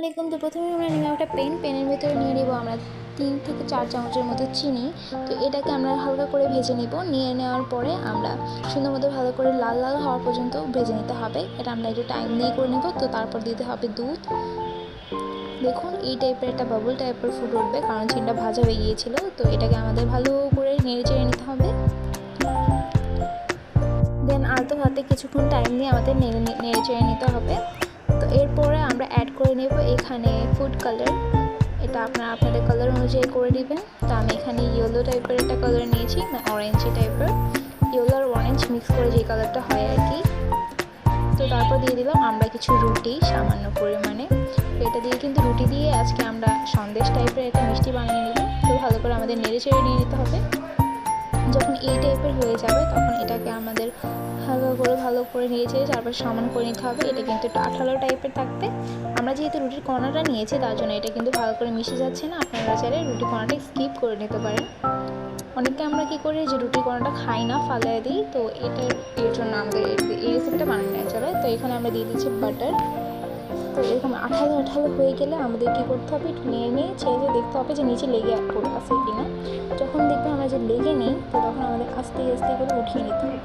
আলাইকুম। তো প্রথমে আমরা নিলাম একটা পেনের ভেতরে নিয়ে নেব আমরা 3 থেকে 4 চামচের মতো চিনি। তো এটাকে আমরা হালকা করে ভেজে নিব। নিয়ে নেওয়ার পরে আমরা সুন্দর মতো ভালো করে লাল লাল হওয়া পর্যন্ত ভেজে নিতে হবে। এটা আমরা একটু টাইম নিয়ে করে নেব। তো তারপর দিতে হবে দুধ। দেখুন এই টাইপের একটা বাবল টাইপের ফুড উঠবে, কারণ চিনিটা ভাজা হয়ে গিয়েছিল। তো এটাকে আমাদের ভালো করে নেড়ে চেড়ে নিতে হবে। দেন আলতো হাতে কিছুক্ষণ টাইম নিয়ে আমাদের নেড়ে চেড়ে নিতে হবে। তো এরপরে আমরা অ্যাড করে নেব এখানে ফুড কালার। এটা আপনাদের কালার অনুযায়ী করে দিবেন। তো আমি এখানে ইয়েলো টাইপের একটা কালার নিয়েছি, অরেঞ্জি টাইপের, ইয়েলো আর অরেঞ্জ মিক্স করে যে কালারটা হয় আর কি। তো তারপর দিয়ে দিলাম আমরা কিছু রুটি সামান্য পরিমাণে। এটা দিয়ে কিন্তু রুটি দিয়ে আজকে আমরা সন্দেশ টাইপের একটা মিষ্টি বানিয়ে নেব। তো ভালো করে আমাদের নেড়ে চেড়ে নিয়ে নিতে হবে। যখন এই টাইপের হয়ে যাবে তখন এটাকে আমাদের হালকা করে ভালো করে নেড়ে চেড়ে তারপর সমান করে নিতে হবে। এটা কিন্তু একটু আঠালো টাইপের থাকবে। আমরা যেহেতু রুটির কণাটা নিয়েছি তার জন্য এটা কিন্তু ভালো করে মিশে যাচ্ছে না। আপনারা চাইলে রুটির কণাটা স্কিপ করে নিতে পারেন। অনেকে আমরা কী করি যে রুটির কণাটা খাই না, ফালিয়ে দিই। তো এর জন্য আমাদের এই রেসিপিটা বানিয়ে নেওয়া চলে। তো এখানে আমরা দিয়ে দিচ্ছি বাটার। তো এরকম আঠালো আঠালো হয়ে গেলে আমাদের কী করতে হবে, একটু নিয়ে ছেড়ে দেখতে হবে যে নিচে লেগে পড়ে আছে কিনা। যখন দেখবে আমরা যে লেগে নেই, তো তখন আমাদের আস্তে আস্তে করে উঠিয়ে নিতে হবে।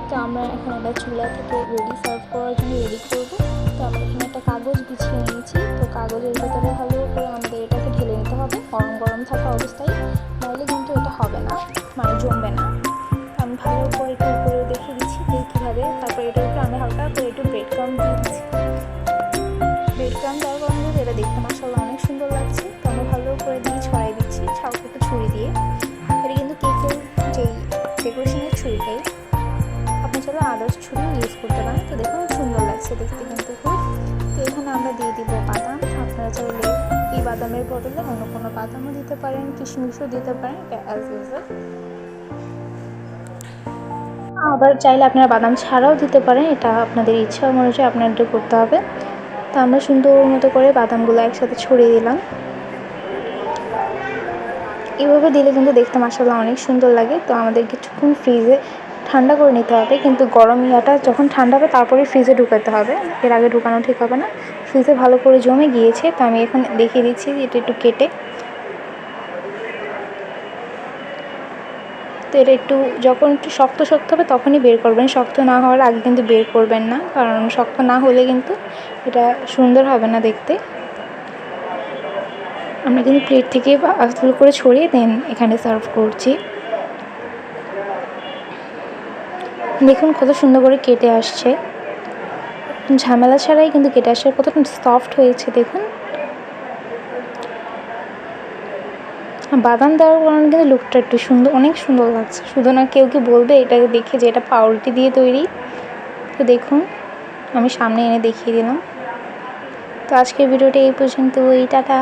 তো আমরা এখন একটা চুলা থেকে সার্ভ করার জন্য রেডি করবো। তো আমরা এখানে একটা কাগজ বিছিয়ে নিয়েছি। তো কাগজের ভিতরে ভালো করে আমাদের এটাকে ঢেলে নিতে হবে গরম থাকা অবস্থায়, নাহলে কিন্তু এটা হবে না, মানে জমবে না। আমি ভালো করে একটু উপরে দেখিয়ে দিচ্ছি কীভাবে। তারপর এটার উপরে আমি হালকা করে একটু ব্রেড ক্রাম দিয়ে দিচ্ছি। ব্রেড ক্রাম দেওয়ার কারণে এটা দেখতে মাশাআল্লাহ অনেক সুন্দর লাগছে। তো আমরা ভালো করে দিয়ে ছড়াই দিচ্ছি সাউকে একটু ছুরি দিয়ে। এটা কিন্তু কেকের যেই ডেকোরেশনের ছুরিটাই, আপনি চলো আদার্স ছুরি ইউজ করতে পারেন। তো দেখুন সুন্দর লাগছে দেখতে কিন্তু খুব। তো এখানে আমরা দিয়ে দিব বাদাম। আপনারা চাইলে এই বাদামের বদলে অন্য কোনো বাদামও দিতে পারেন, কিশমিশও দিতে পারেন, এটা অ্যাজ ইউজুয়াল। আবার চাইলে আপনারা বাদাম ছাড়াও দিতে পারেন, এটা আপনাদের ইচ্ছা অনুযায়ী আপনাদের করতে হবে। তো আমরা সুন্দর মতো করে বাদামগুলো একসাথে ছড়িয়ে দিলাম। এভাবে দিলে কিন্তু দেখতে মাশাআল্লাহ অনেক সুন্দর লাগে। তো আমাদের কিছুক্ষণ ফ্রিজে ঠান্ডা করে নিতে হবে, কিন্তু গরম ইয়াটা যখন ঠান্ডা হবে তারপরে ফ্রিজে ঢুকাতে হবে, এর আগে ঢুকানো ঠিক হবে না। ফ্রিজে ভালো করে জমে গিয়েছে। তো আমি এখন দেখিয়ে দিচ্ছি এটা একটু কেটে। তো এটা একটু যখন একটু শক্ত হবে তখনই বের করবেন, শক্ত না হওয়ার আগে কিন্তু বের করবেন না, কারণ শক্ত না হলে কিন্তু এটা সুন্দর হবে না দেখতে। আমরা কিন্তু প্লেট থেকে আস্তে করে ছড়িয়ে দেন এখানে সার্ভ করছি। দেখুন কত সুন্দর করে কেটে আসছে, ঝামেলা ছাড়াই কিন্তু কেটে আসছে, কতটা সফট হয়েছে দেখুন। বাদাম দেওয়ার কারণে কিন্তু লুকটা একটু সুন্দর, অনেক সুন্দর লাগছে। শুধু না, কেউ কি বলবে এটাকে দেখে যে এটা পাউরুটি দিয়ে তৈরি। তো দেখুন আমি সামনে এনে দেখিয়ে দিলাম। তো আজকের ভিডিওটা এই পর্যন্তই, টাটা।